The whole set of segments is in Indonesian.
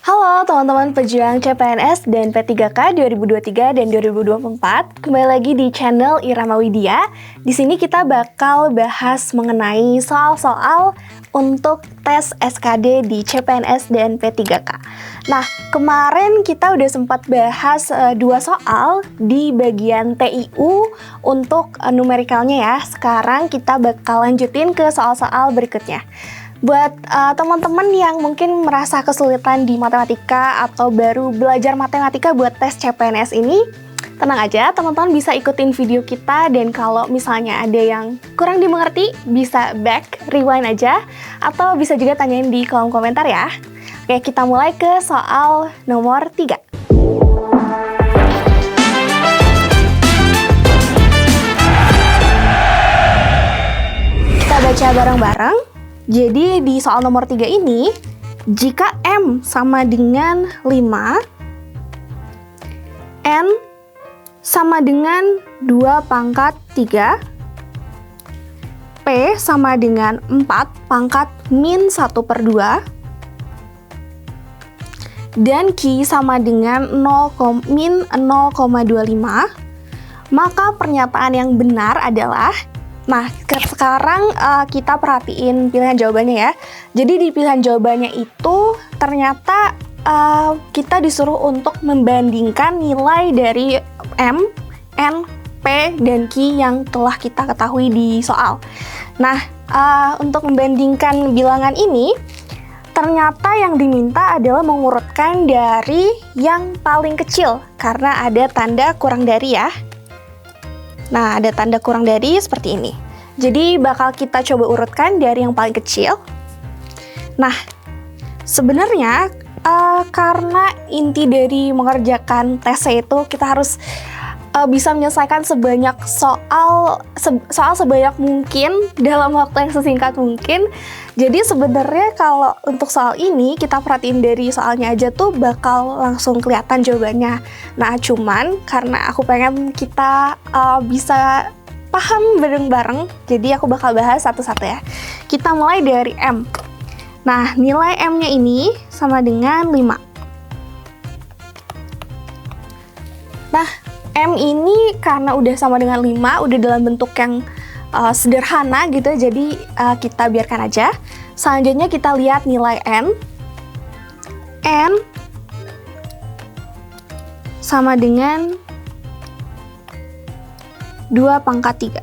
Halo teman-teman pejuang CPNS dan P3K 2023 dan 2024. Kembali lagi di channel Irama Widya. Di sini kita bakal bahas mengenai soal-soal untuk tes SKD di CPNS dan P3K. Nah, kemarin kita udah sempat bahas 2 soal di bagian TIU untuk numerikalnya ya. Sekarang kita bakal lanjutin ke soal-soal berikutnya. Buat teman-teman yang mungkin merasa kesulitan di matematika atau baru belajar matematika buat tes CPNS ini, tenang aja, teman-teman bisa ikutin video kita, dan kalau misalnya ada yang kurang dimengerti, bisa back, rewind aja, atau bisa juga tanyain di kolom komentar ya. Oke, kita mulai ke soal nomor 3. Kita baca bareng-bareng. Jadi di soal nomor 3 ini, jika M sama dengan 5, N sama dengan 2 pangkat 3, P sama dengan 4 pangkat min 1/2, dan Q sama dengan min 0,25, maka pernyataan yang benar adalah. Nah, sekarang kita perhatiin pilihan jawabannya ya. Jadi di pilihan jawabannya itu ternyata kita disuruh untuk membandingkan nilai dari M, N, P, dan Q yang telah kita ketahui di soal. Nah, untuk membandingkan bilangan ini, ternyata yang diminta adalah mengurutkan dari yang paling kecil, karena ada tanda kurang dari ya. Nah, ada tanda kurang dari seperti ini. Jadi bakal kita coba urutkan dari yang paling kecil. Nah, sebenarnya karena inti dari mengerjakan tesnya itu kita harus bisa menyelesaikan sebanyak soal sebanyak mungkin dalam waktu yang sesingkat mungkin. Jadi sebenarnya kalau untuk soal ini kita perhatiin dari soalnya aja tuh bakal langsung kelihatan jawabannya. Nah, cuman karena aku pengen kita bisa paham bareng-bareng, jadi aku bakal bahas satu-satu ya. Kita mulai dari M. Nah, nilai M-nya ini sama dengan 5. Nah, M ini karena udah sama dengan 5, udah dalam bentuk yang sederhana gitu, jadi kita biarkan aja. Selanjutnya kita lihat nilai N. N sama dengan 2 pangkat 3.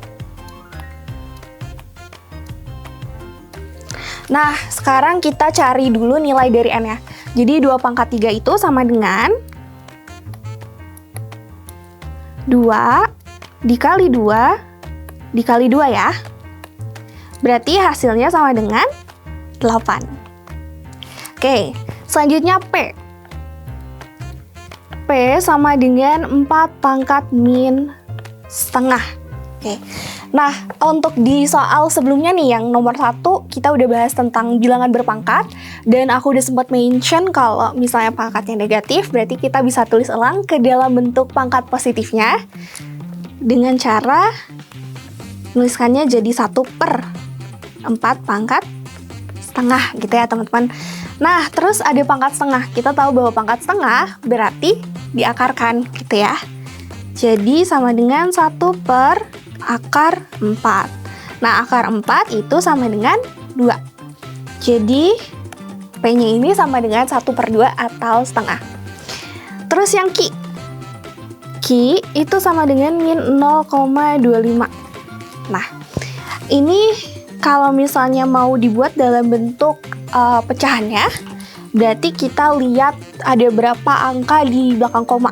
Nah, sekarang kita cari dulu nilai dari N ya. Jadi 2 pangkat 3 itu sama dengan 2 dikali 2 dikali 2 ya. Berarti hasilnya sama dengan 8. Oke, selanjutnya P. P sama dengan 4 pangkat min setengah. Oke. Nah, untuk di soal sebelumnya nih yang nomor 1 kita udah bahas tentang bilangan berpangkat, dan aku udah sempat mention kalau misalnya pangkatnya negatif, berarti kita bisa tulis ulang ke dalam bentuk pangkat positifnya dengan cara menuliskannya jadi 1/4 pangkat setengah gitu ya teman-teman. Nah, terus ada pangkat setengah. Kita tahu bahwa pangkat setengah berarti diakarkan gitu ya. Jadi sama dengan 1/4. Nah, akar 4 itu sama dengan 2. Jadi P-nya ini sama dengan 1/2 atau setengah. Terus yang Q. Q itu sama dengan min 0,25. Nah, ini kalau misalnya mau dibuat dalam bentuk pecahannya, berarti kita lihat ada berapa angka di belakang koma.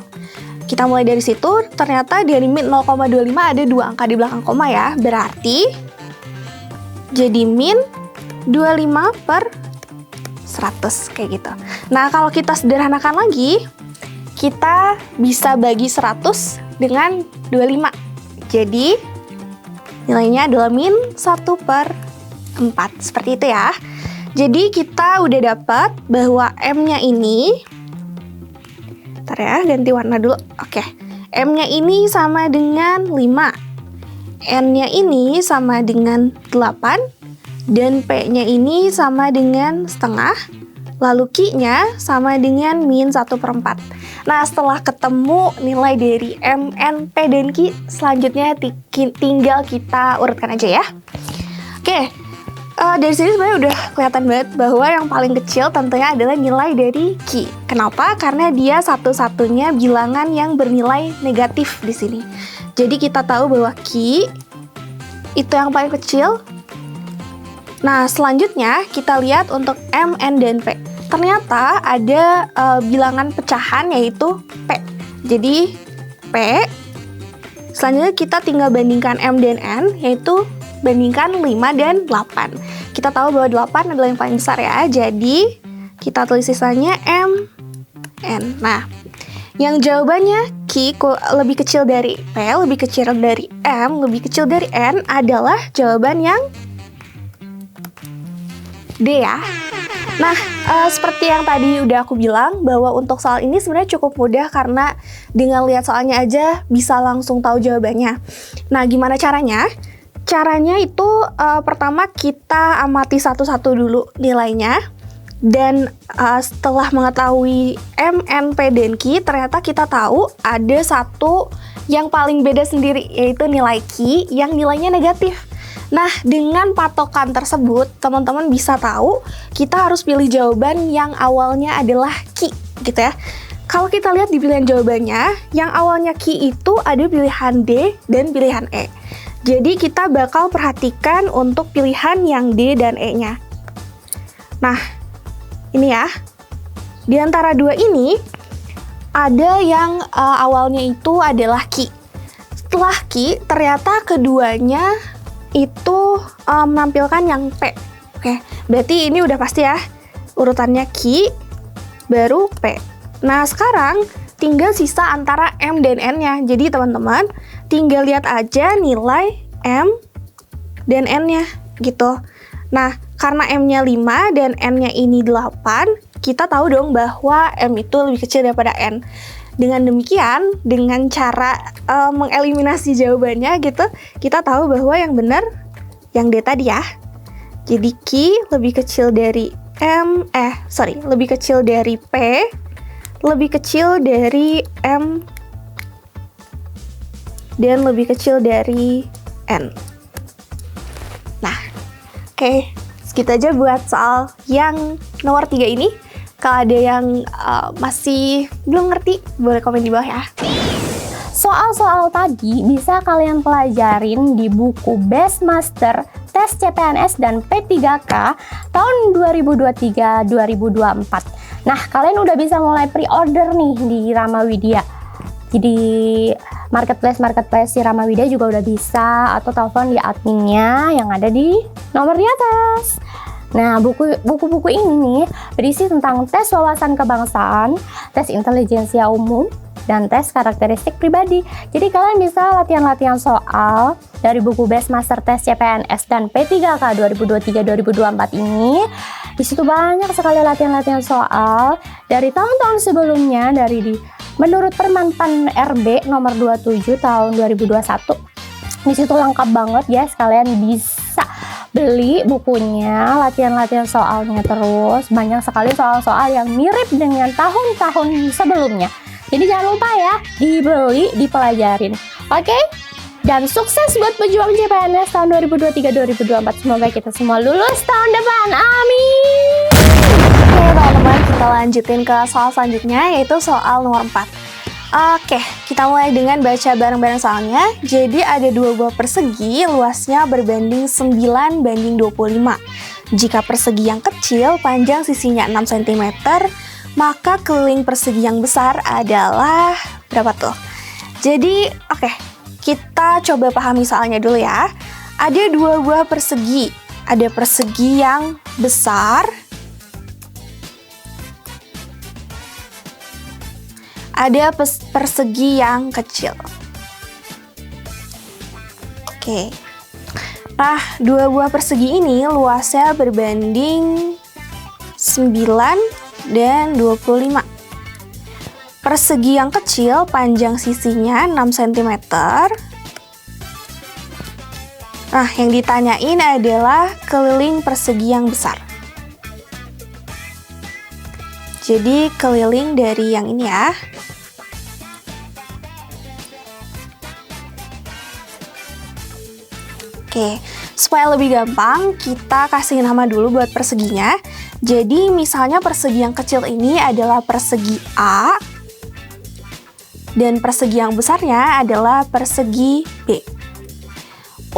Kita mulai dari situ, ternyata dari min 0,25 ada 2 angka di belakang koma ya. Berarti jadi min 25/100 kayak gitu. Nah, kalau kita sederhanakan lagi, kita bisa bagi 100 dengan 25. Jadi nilainya adalah min 1/4. Seperti itu ya. Jadi kita udah dapat bahwa M-nya ini, bentar ya, ganti warna dulu. Oke. M-nya ini sama dengan 5. N-nya ini sama dengan 8. Dan P-nya ini sama dengan setengah. Lalu Q-nya sama dengan min 1/4. Nah, setelah ketemu nilai dari M, N, P, dan Q, selanjutnya tinggal kita urutkan aja ya. Oke, dari sini sebenarnya udah kelihatan banget bahwa yang paling kecil tentunya adalah nilai dari Q. Kenapa? Karena dia satu-satunya bilangan yang bernilai negatif di sini. Jadi kita tahu bahwa Q itu yang paling kecil. Nah, selanjutnya kita lihat untuk M, N, dan P. Ternyata ada bilangan pecahan yaitu P. Jadi P, selanjutnya kita tinggal bandingkan M dan N, yaitu bandingkan 5 dan 8. Kita tahu bahwa 8 adalah yang paling besar ya, jadi kita tulis sisanya M, N. Nah, yang jawabannya Q lebih kecil dari P, lebih kecil dari M, lebih kecil dari N adalah jawaban yang D ya. Nah, seperti yang tadi udah aku bilang bahwa untuk soal ini sebenarnya cukup mudah karena dengan lihat soalnya aja bisa langsung tahu jawabannya. Nah, gimana caranya? Caranya itu pertama kita amati satu-satu dulu nilainya. Dan setelah mengetahui M, N, P, dan Q, ternyata kita tahu ada satu yang paling beda sendiri, yaitu nilai Q yang nilainya negatif. Nah, dengan patokan tersebut, teman-teman bisa tahu kita harus pilih jawaban yang awalnya adalah Q, gitu ya. Kalau kita lihat di pilihan jawabannya, yang awalnya Q itu ada pilihan D dan pilihan E. Jadi kita bakal perhatikan untuk pilihan yang D dan E-nya. Nah, ini ya. Di antara dua ini, ada yang awalnya itu adalah Q. Setelah Q, ternyata keduanya itu menampilkan yang P. Oke, berarti ini udah pasti ya. Urutannya Q, baru P. Nah, sekarang tinggal sisa antara M dan N-nya. Jadi teman-teman tinggal lihat aja nilai M dan N-nya gitu. Nah, karena M-nya 5 dan N-nya ini 8, kita tahu dong bahwa M itu lebih kecil daripada N. Dengan demikian, dengan cara mengeliminasi jawabannya gitu, kita tahu bahwa yang benar yang D tadi ya. Jadi Q lebih kecil dari lebih kecil dari P, lebih kecil dari M, dan lebih kecil dari N. Nah, oke, segitu aja buat soal yang nomor 3 ini. Kalau ada yang masih belum ngerti, boleh komen di bawah ya. Soal-soal tadi bisa kalian pelajarin di buku Bestmaster Tes CPNS dan P3K tahun 2023-2024. Nah, kalian udah bisa mulai pre-order nih di Rama Widya. Jadi marketplace di Rama Widya juga udah bisa, atau telepon di adminnya yang ada di nomor di atas. Nah, buku-buku ini berisi tentang tes wawasan kebangsaan, tes intelijensia umum, dan tes karakteristik pribadi. Jadi kalian bisa latihan-latihan soal dari buku Bestmaster Tes CPNS dan P3K 2023-2024 ini. Di situ banyak sekali latihan-latihan soal dari tahun-tahun sebelumnya, menurut Permenpan RB nomor 27 tahun 2021. Di situ lengkap banget ya, kalian bisa beli bukunya, latihan-latihan soalnya terus. Banyak sekali soal-soal yang mirip dengan tahun-tahun sebelumnya. Jadi jangan lupa ya, dibeli, dipelajarin. Oke? Dan sukses buat pejuang CPNS tahun 2023-2024. Semoga kita semua lulus tahun depan. Amin! Oke teman-teman, kita lanjutin ke soal selanjutnya, yaitu soal nomor 4. Oke, kita mulai dengan baca bareng-bareng soalnya. Jadi ada dua buah persegi, luasnya berbanding 9:25. Jika persegi yang kecil, panjang sisinya 6 cm, maka keliling persegi yang besar adalah berapa tuh? Jadi, oke, kita coba pahami soalnya dulu ya. Ada dua buah persegi. Ada persegi yang besar, ada persegi yang kecil. Oke. Nah, dua buah persegi ini luasnya berbanding 9 dan 25. Persegi yang kecil panjang sisinya 6 cm. Nah, yang ditanyain adalah keliling persegi yang besar. Jadi keliling dari yang ini ya. Oke, supaya lebih gampang, kita kasih nama dulu buat perseginya. Jadi misalnya persegi yang kecil ini adalah persegi A, dan persegi yang besarnya adalah persegi B.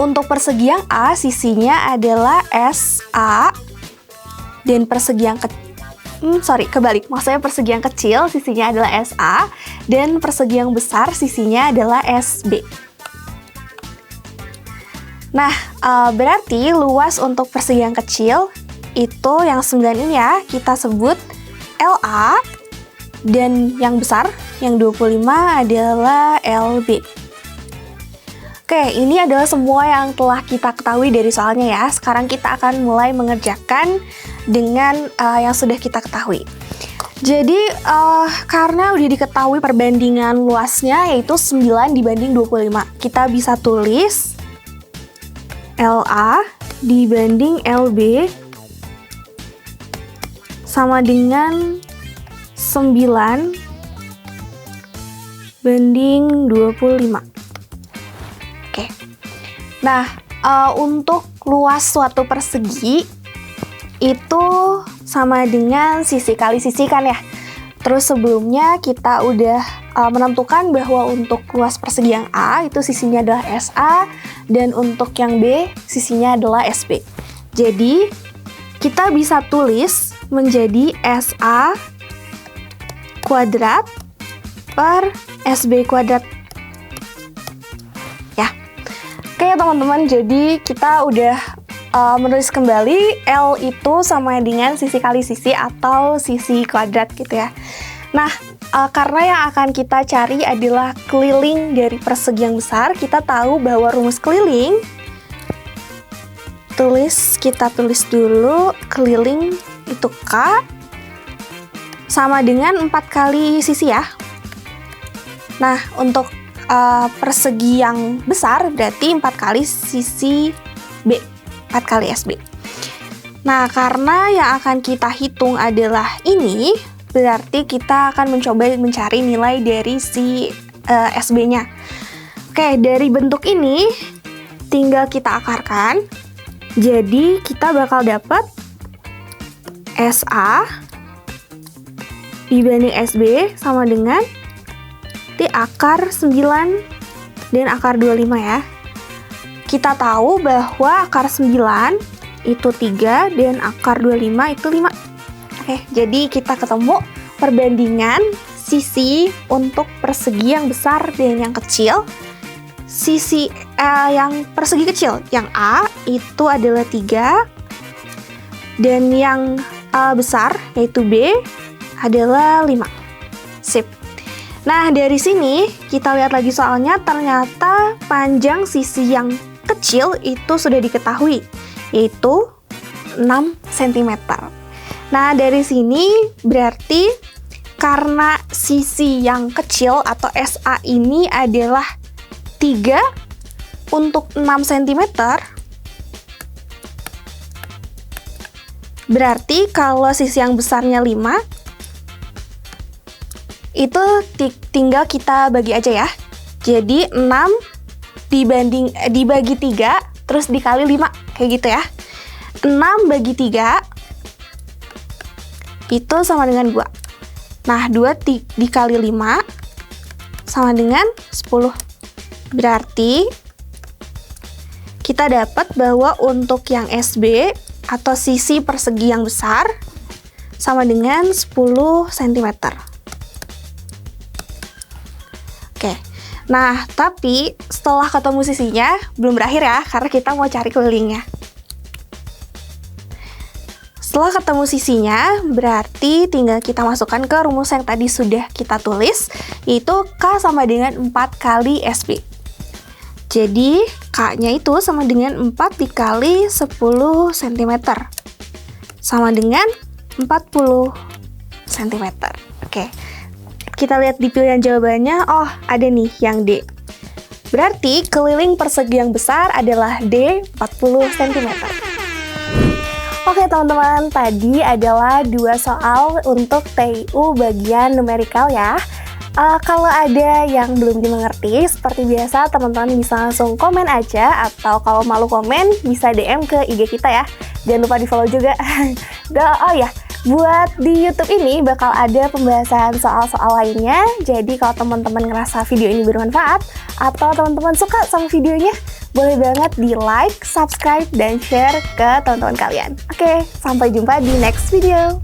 Untuk persegi yang A, sisinya adalah SA, dan persegi yang persegi yang kecil sisinya adalah SA, dan persegi yang besar sisinya adalah SB. Nah, berarti luas untuk persegi yang kecil itu yang 9 ini ya, kita sebut LA, dan yang besar, yang 25 adalah LB. Oke, ini adalah semua yang telah kita ketahui dari soalnya ya. Sekarang kita akan mulai mengerjakan dengan yang sudah kita ketahui. Jadi, karena udah diketahui perbandingan luasnya yaitu 9 dibanding 25, kita bisa tulis LA dibanding LB sama dengan 9 banding 25. Oke. Nah, untuk luas suatu persegi itu sama dengan sisi kali sisi kan ya. Terus sebelumnya kita udah menentukan bahwa untuk luas persegi yang A itu sisinya adalah SA, dan untuk yang B sisinya adalah SB. Jadi kita bisa tulis menjadi SA kuadrat per SB kuadrat. Ya. Oke teman-teman, jadi kita udah menulis kembali L itu sama dengan sisi kali sisi atau sisi kuadrat gitu ya. Nah, karena yang akan kita cari adalah keliling dari persegi yang besar, kita tahu bahwa rumus keliling, kita tulis dulu keliling itu K sama dengan 4 kali sisi ya. Nah, untuk persegi yang besar berarti 4 kali sisi B, 4 kali SB. Nah, karena yang akan kita hitung adalah ini, berarti kita akan mencoba mencari nilai dari si SB-nya. Oke, dari bentuk ini tinggal kita akarkan. Jadi kita bakal dapat SA dibanding SB sama dengan di akar 9 dan akar 25 ya. Kita tahu bahwa akar 9 itu 3 dan akar 25 itu 5. Oke, jadi kita ketemu perbandingan sisi untuk persegi yang besar dan yang kecil. Sisi yang persegi kecil, yang A itu adalah 3, dan yang besar yaitu B adalah 5. Sip. Nah, dari sini kita lihat lagi soalnya, ternyata panjang sisi yang kecil itu sudah diketahui, yaitu 6 cm. Nah, dari sini berarti karena sisi yang kecil atau SA ini adalah 3 untuk 6 cm, berarti kalau sisi yang besarnya 5, itu tinggal kita bagi aja ya. Jadi 6 dibagi 3, terus dikali 5, kayak gitu ya. 6 bagi 3 itu sama dengan 2. Nah, 2 dikali 5 sama dengan 10. Berarti kita dapat bahwa untuk yang SB atau sisi persegi yang besar sama dengan 10 cm. Oke. Nah, tapi setelah ketemu sisinya belum berakhir ya, karena kita mau cari kelilingnya. Setelah ketemu sisinya, berarti tinggal kita masukkan ke rumus yang tadi sudah kita tulis, yaitu K sama dengan 4 kali SB. Jadi, K-nya itu sama dengan 4 dikali 10 cm. Sama dengan 40 cm. Oke. Kita lihat di pilihan jawabannya, oh ada nih yang D. Berarti keliling persegi yang besar adalah D 40 cm. Oke teman-teman, tadi adalah 2 soal untuk TIU bagian numerikal ya. Kalau ada yang belum dimengerti, seperti biasa teman-teman bisa langsung komen aja, atau kalau malu komen bisa DM ke IG kita ya. Jangan lupa di follow juga. Oh ya, buat di YouTube ini bakal ada pembahasan soal-soal lainnya. Jadi kalau teman-teman ngerasa video ini bermanfaat atau teman-teman suka sama videonya, boleh banget di like, subscribe, dan share ke teman-teman kalian. Oke, sampai jumpa di next video.